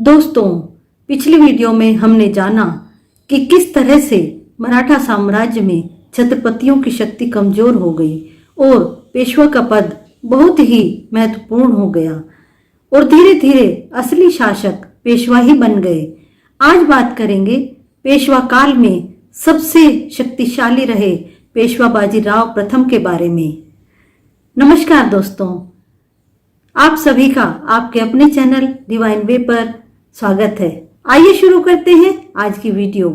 दोस्तों, पिछली वीडियो में हमने जाना कि किस तरह से मराठा साम्राज्य में छत्रपतियों की शक्ति कमजोर हो गई और पेशवा का पद बहुत ही महत्वपूर्ण हो गया और धीरे धीरे असली शासक पेशवा ही बन गए। आज बात करेंगे पेशवा काल में सबसे शक्तिशाली रहे पेशवा बाजीराव प्रथम के बारे में। नमस्कार दोस्तों, आप सभी का आपके अपने चैनल डिवाइन वे पर स्वागत है। आइए शुरू करते हैं आज की वीडियो।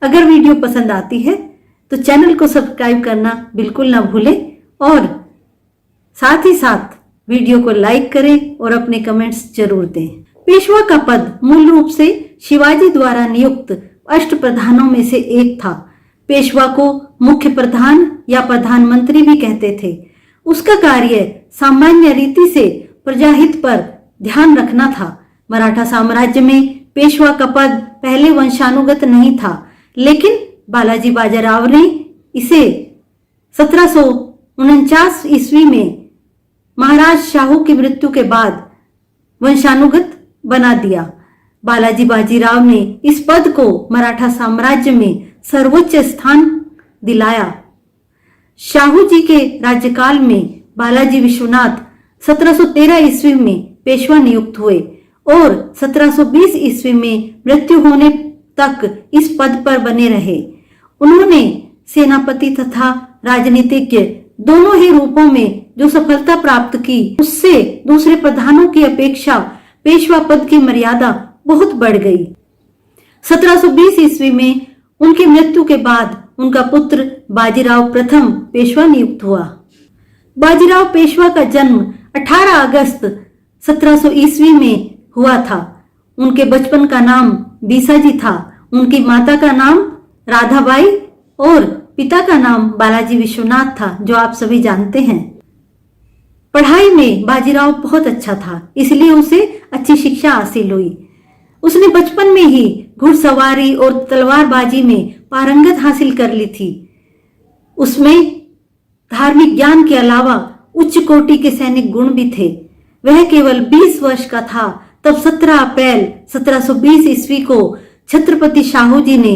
अगर वीडियो पसंद आती है तो चैनल को सब्सक्राइब करना बिल्कुल ना भूलें और साथ ही साथ वीडियो को लाइक करें और अपने कमेंट्स जरूर दें। पेशवा का पद मूल रूप से शिवाजी द्वारा नियुक्त अष्ट प्रधानों में से एक था। पेशवा को मुख्य प्रधान या प्रधानमंत्री भी कहते थे। उसका कार्य सामान्य रीति से प्रजाहित पर ध्यान रखना था। मराठा साम्राज्य में पेशवा का पद पहले वंशानुगत नहीं था, लेकिन बालाजी बाजीराव ने इसे 1749 ईस्वी में महाराज शाहू की मृत्यु के बाद वंशानुगत बना दिया। बालाजी बाजीराव ने इस पद को मराठा साम्राज्य में सर्वोच्च स्थान दिलाया। शाहू जी के राज्यकाल में बालाजी विश्वनाथ 1713 ईस्वी में पेशवा नियुक्त हुए और 1720 ईस्वी में मृत्यु होने तक इस पद पर बने रहे। उन्होंने सेनापति तथा राजनीतिज्ञ दोनों ही रूपों में जो सफलता प्राप्त की, उससे दूसरे प्रधानों की अपेक्षा पेशवा पद की मर्यादा बहुत बढ़ गई। 1720 ईस्वी में उनकी मृत्यु के बाद उनका पुत्र बाजीराव प्रथम पेशवा नियुक्त हुआ। बाजीराव पेशवा का जन्म 18 अगस्त 1700 ईस्वी में हुआ था। उनके बचपन का नाम बीसाजी था। उनकी माता का नाम राधाबाई और पिता का नाम बालाजी विश्वनाथ था, जो आप सभी जानते हैं। पढ़ाई में बाजीराव बहुत अच्छा था, इसलिए उसे अच्छी शिक्षा हासिल हुई। उसने बचपन में ही घुड़सवारी और तलवारबाजी में पारंगत हासिल कर ली थी। उसमें धार्मिक ज्ञान के अलावा उच्च कोटि के सैनिक गुण भी थे। वह केवल 20 वर्ष का था तब 17 अप्रैल 1720 ईस्वी को छत्रपति शाहू जी ने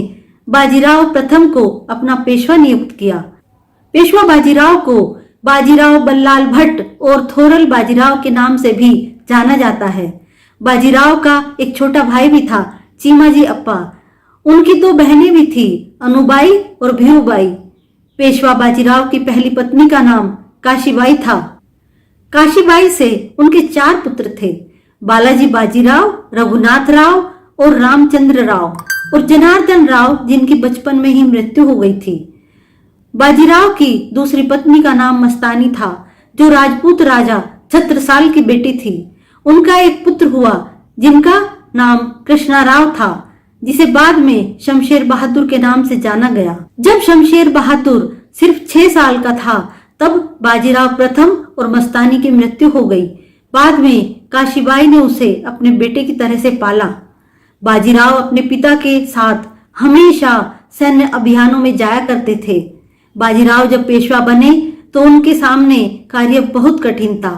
बाजीराव प्रथम को अपना पेशवा नियुक्त किया। पेशवा बाजीराव को बाजीराव बल्लाल भट्ट और थोरल बाजीराव के नाम से भी जाना जाता है। बाजीराव का एक छोटा भाई भी था, चीमाजी अप्पा। उनकी 2 बहनें भी थी, अनुबाई और भीरूबाई। पेशवा बाजीराव की पहली पत्नी का नाम काशीबाई था। काशीबाई से उनके 4 पुत्र थे, बालाजी बाजीराव, रघुनाथ राव और रामचंद्र राव और जनार्दन राव, जिनकी बचपन में ही मृत्यु हो गई थी। बाजीराव की दूसरी पत्नी का नाम मस्तानी था, जो राजपूत राजा छत्रसाल की बेटी थी। उनका एक पुत्र हुआ जिनका नाम कृष्णाराव था, जिसे बाद में शमशेर बहादुर के नाम से जाना गया। जब शमशेर बहादुर सिर्फ 6 साल का था तब बाजीराव प्रथम और मस्तानी की मृत्यु हो गई। बाद में काशीबाई ने उसे अपने बेटे की तरह से पाला। बाजीराव अपने पिता के साथ हमेशा सैन्य अभियानों में जाया करते थे। बाजीराव जब पेशवा बने तो उनके सामने कार्य बहुत कठिन था।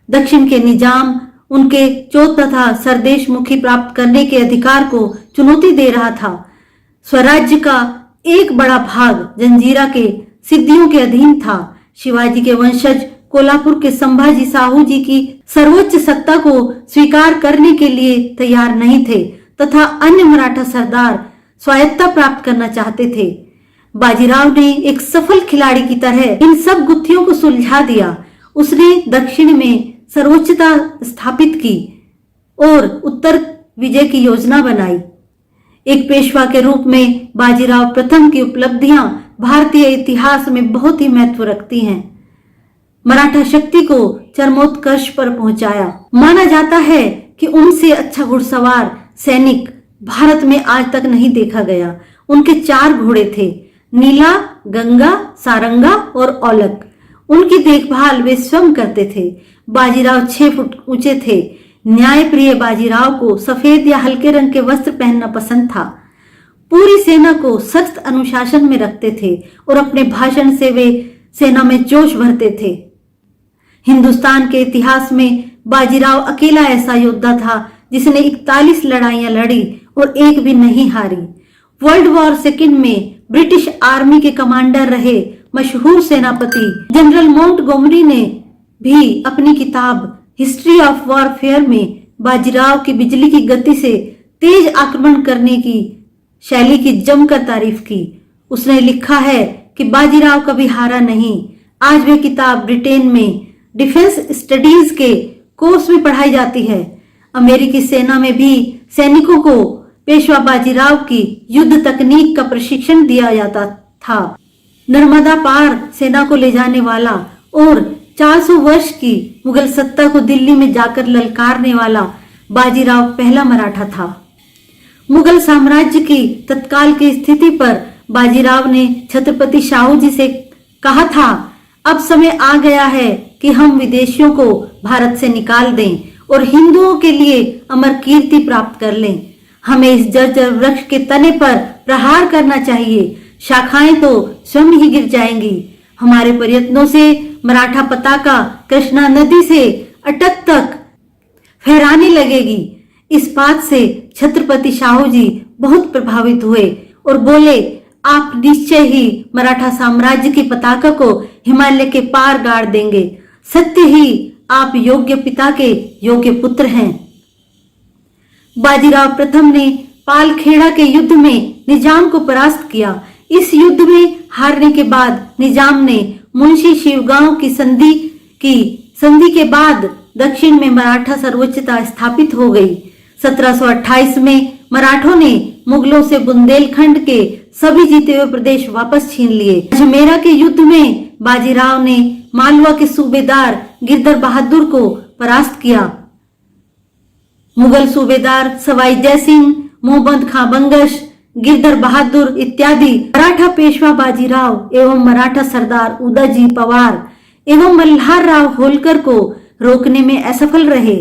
दक्षिण के निजाम उनके चौथ तथा सरदेश मुखी प्राप्त करने के अधिकार को चुनौती दे रहा था। स्वराज्य का एक बड़ा भाग जंजीरा के सिद्धियों के अधीन था। शिवाजी के वंशज कोल्हापुर के संभाजी साहू जी की सर्वोच्च सत्ता को स्वीकार करने के लिए तैयार नहीं थे तथा अन्य मराठा सरदार स्वायत्तता प्राप्त करना चाहते थे। बाजीराव ने एक सफल खिलाड़ी की तरह इन सब गुत्थियों को सुलझा दिया। उसने दक्षिण में सर्वोच्चता स्थापित की और उत्तर विजय की योजना बनाई। एक पेशवा के रूप में बाजीराव प्रथम की उपलब्धियां भारतीय इतिहास में बहुत ही महत्व रखती हैं। मराठा शक्ति को चरमोत्कर्ष पर पहुंचाया। माना जाता है कि उनसे अच्छा घुड़सवार सैनिक भारत में आज तक नहीं देखा गया। उनके 4 घोड़े थे, नीला, गंगा, सारंगा और औलक। उनकी देखभाल वे स्वयं करते थे। बाजीराव 6 फुट ऊंचे थे। न्यायप्रिय बाजीराव को सफेद या हल्के रंग के वस्त्र पहनना पसंद था। पूरी सेना को सख्त अनुशासन में रखते थे और अपने भाषण से वे सेना में जोश भरते थे। हिंदुस्तान के इतिहास में बाजीराव अकेला ऐसा योद्धा था जिसने 41 लड़ाइयां लड़ी और एक भी नहीं हारी। वर्ल्ड वॉर सेकेंड में ब्रिटिश आर्मी के कमांडर रहे मशहूर सेनापति जनरल मोंटगोमरी ने भी अपनी किताब हिस्ट्री ऑफ वॉरफेयर में बाजीराव की बिजली की गति से तेज आक्रमण करने की शैली की जमकर तारीफ की। उसने लिखा है कि बाजीराव कभी हारा नहीं। आज वह किताब ब्रिटेन में डिफेंस स्टडीज के कोर्स में पढ़ाई जाती है। अमेरिकी सेना में भी सैनिकों को पेशवा बाजीराव की युद्ध तकनीक का प्रशिक्षण दिया जाता था। नर्मदा पार सेना को ले जाने वाला और 400 वर्ष की मुगल सत्ता को दिल्ली में जाकर ललकारने वाला बाजीराव पहला मराठा था। मुगल साम्राज्य की तत्काल की स्थिति पर बाजीराव ने छत्रपति शाहू जी से कहा था, अब समय आ गया है कि हम विदेशियों को भारत से निकाल दें और हिंदुओं के लिए अमर कीर्ति प्राप्त कर लें। हमें इस जर्जर वृक्ष के तने पर प्रहार करना चाहिए, शाखाएं तो स्वयं ही गिर जाएंगी। हमारे प्रयत्नों से मराठा पताका कृष्णा नदी से अटक तक फहराने लगेगी। इस बात से छत्रपति शाहू जी बहुत प्रभावित हुए और बोले, आप निश्चय ही मराठा साम्राज्य की पताका को हिमालय के पार गाड़ देंगे। सत्य ही आप योग्य पिता के योग्य पुत्र हैं। बाजीराव प्रथम ने पालखेड़ा के युद्ध में निजाम को परास्त किया। इस युद्ध में हारने के बाद निजाम ने मुंशी शिवगांव की संधि के बाद दक्षिण में मराठा सर्वोच्चता स्थापित हो गई। 1728 में मराठों ने मुगलों से बुंदेलखंड के सभी जीते हुए प्रदेश वापस छीन लिए। अजमेरा के युद्ध में बाजीराव ने मालवा के सूबेदार गिरधर बहादुर को परास्त किया। मुगल सूबेदार सवाई जयसिंह, मोहम्मद खां बंगश, गिरधर बहादुर इत्यादि मराठा पेशवा बाजीराव एवं मराठा सरदार उदयजी पवार एवं मल्हार राव होलकर को रोकने में असफल रहे।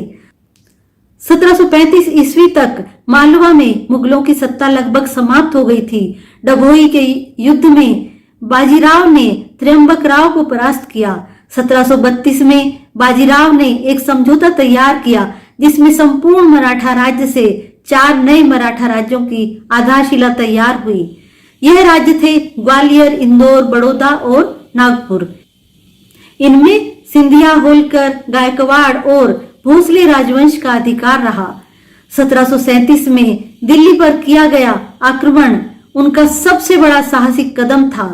1735 ईस्वी तक मालवा में मुगलों की सत्ता लगभग समाप्त हो गई थी। डभोई के युद्ध में बाजीराव ने त्र्यंबक राव को परास्त किया। 1732 में बाजीराव ने एक समझौता तैयार किया जिसमें संपूर्ण मराठा राज्य से 4 नए मराठा राज्यों की आधारशिला तैयार हुई। यह राज्य थे ग्वालियर, इंदौर, बड़ौदा और नागपुर। इनमें सिंधिया, होलकर, गायकवाड़ और भोसले राजवंश का अधिकार रहा। 1737 में दिल्ली पर किया गया आक्रमण उनका सबसे बड़ा साहसिक कदम था।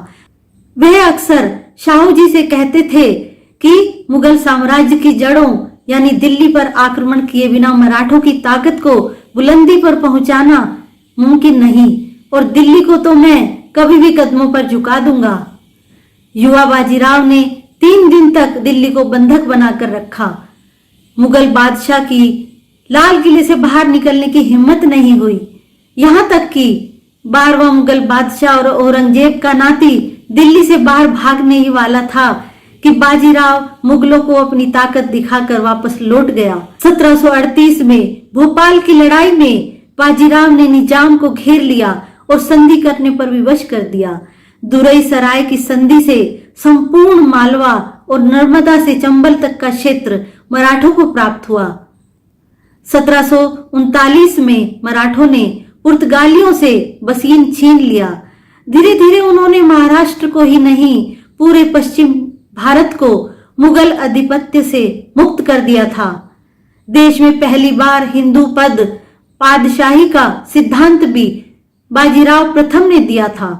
वह अक्सर शाहू जी से कहते थे कि मुगल साम्राज्य की जड़ों यानी दिल्ली पर आक्रमण किए बिना मराठों की ताकत को बुलंदी पर पहुंचाना मुमकिन नहीं और दिल्ली को तो मैं कभी भी कदमों पर झुका दूंगा। युवा बाजीराव ने 3 दिन तक दिल्ली को बंधक बनाकर रखा। मुगल बादशाह की लाल किले से बाहर निकलने की हिम्मत नहीं हुई। यहां तक कि 12वां मुगल बादशाह और औरंगजेब का नाती दिल्ली से बाहर भागने ही वाला था कि बाजीराव मुगलों को अपनी ताकत दिखाकर वापस लौट गया। 1738 में भोपाल की लड़ाई में बाजीराव ने निजाम को घेर लिया और संधि करने पर विवश कर दिया। दुरई सराय की संधि से संपूर्ण मालवा और नर्मदा से चंबल तक का क्षेत्र मराठों को प्राप्त हुआ। 1739 में मराठों ने पुर्तगालियों से बसीन छीन लिया। धीरे धीरे उन्होंने महाराष्ट्र को ही नहीं पूरे पश्चिम भारत को मुगल आधिपत्य से मुक्त कर दिया था। देश में पहली बार हिंदू पद पादशाही का सिद्धांत भी बाजीराव प्रथम ने दिया था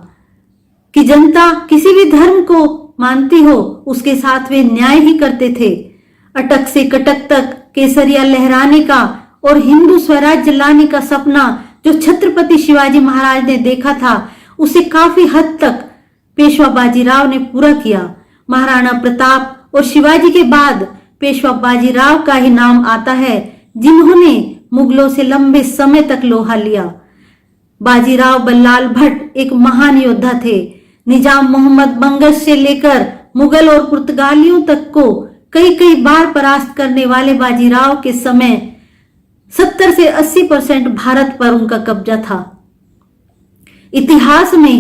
कि जनता किसी भी धर्म को मानती हो उसके साथ वे न्याय ही करते थे। अटक से कटक तक केसरिया लहराने का और हिंदू स्वराज्य लाने का सपना जो छत्रपति शिवाजी महाराज ने देखा था उसे काफी हद तक पेशवा बाजीराव ने पूरा किया। महाराणा प्रताप और शिवाजी के बाद पेशवा बाजीराव का ही नाम आता है जिन्होंने मुगलों से लंबे समय तक लोहा लिया। बाजीराव बल्लाल भट्ट एक महान योद्धा थे। निजाम मोहम्मद बंगश से लेकर मुगल और पुर्तगालियों तक को कई कई बार परास्त करने वाले बाजीराव के समय 70 से 80% भारत पर उनका कब्जा था। इतिहास में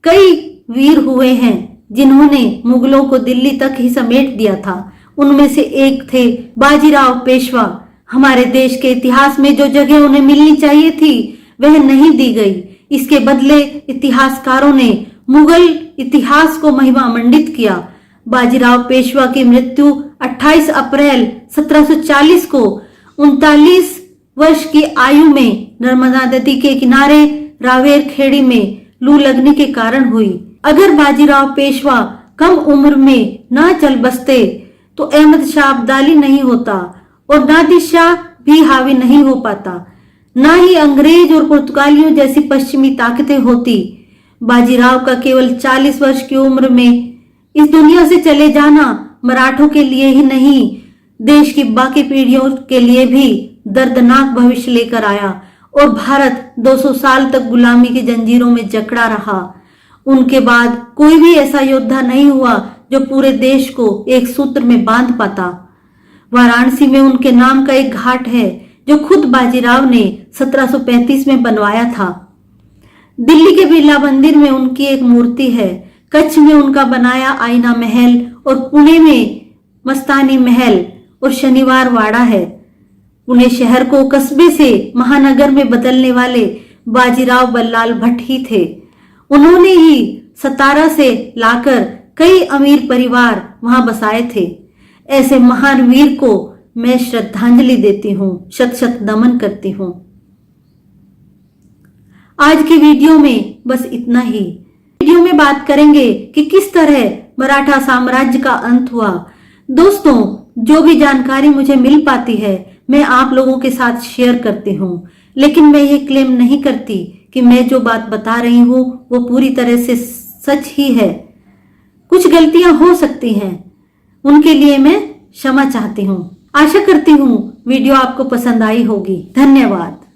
कई वीर हुए हैं जिन्होंने मुगलों को दिल्ली तक ही समेट दिया था। उनमें से एक थे बाजीराव पेशवा हमारे देश के इतिहास में जो जगह उन्हें मिलनी चाहिए थी वह नहीं दी गई। इसके बदले इतिहासकारों ने मुगल इतिहास को महिमामंडित किया। बाजीराव पेशवा की मृत्यु 28 अप्रैल 1740 को 39 वर्ष की आयु में नर्मदा नदी के किनारे रावेर खेड़ी में लू लगने के कारण हुई। अगर बाजीराव पेशवा कम उम्र में न चल बसते तो अहमद शाह अब्दाली नहीं होता और नादिर शाह भी हावी नहीं हो पाता, न ही अंग्रेज और पुर्तगालियों जैसी पश्चिमी ताकतें होती। बाजीराव का केवल 40 वर्ष की उम्र में इस दुनिया से चले जाना मराठों के लिए ही नहीं, देश की बाकी पीढ़ियों के लिए भी दर्दनाक भविष्य लेकर आया और भारत 200 साल तक गुलामी की जंजीरों में जकड़ा रहा। उनके बाद कोई भी ऐसा योद्धा नहीं हुआ जो पूरे देश को एक सूत्र में बांध पाता। वाराणसी में उनके नाम का एक घाट है जो खुद बाजीराव ने 1735 में बनवाया था। दिल्ली के बिरला मंदिर में उनकी एक मूर्ति है। कच्छ में उनका बनाया आईना महल और पुणे में मस्तानी महल और शनिवार वाड़ा है। पुणे शहर को कस्बे से महानगर में बदलने वाले बाजीराव बल्लाल भट्ट ही थे। उन्होंने ही सतारा से लाकर कई अमीर परिवार वहां बसाए थे। ऐसे महान वीर को मैं श्रद्धांजलि देती हूँ, शत शत नमन करती हूँ। आज की वीडियो में बस इतना ही। वीडियो में बात करेंगे कि किस तरह मराठा साम्राज्य का अंत हुआ। दोस्तों, जो भी जानकारी मुझे मिल पाती है मैं आप लोगों के साथ शेयर करती हूँ, लेकिन मैं ये क्लेम नहीं करती कि मैं जो बात बता रही हूँ वो पूरी तरह से सच ही है। कुछ गलतियां हो सकती हैं, उनके लिए मैं क्षमा चाहती हूँ। आशा करती हूँ वीडियो आपको पसंद आई होगी। धन्यवाद।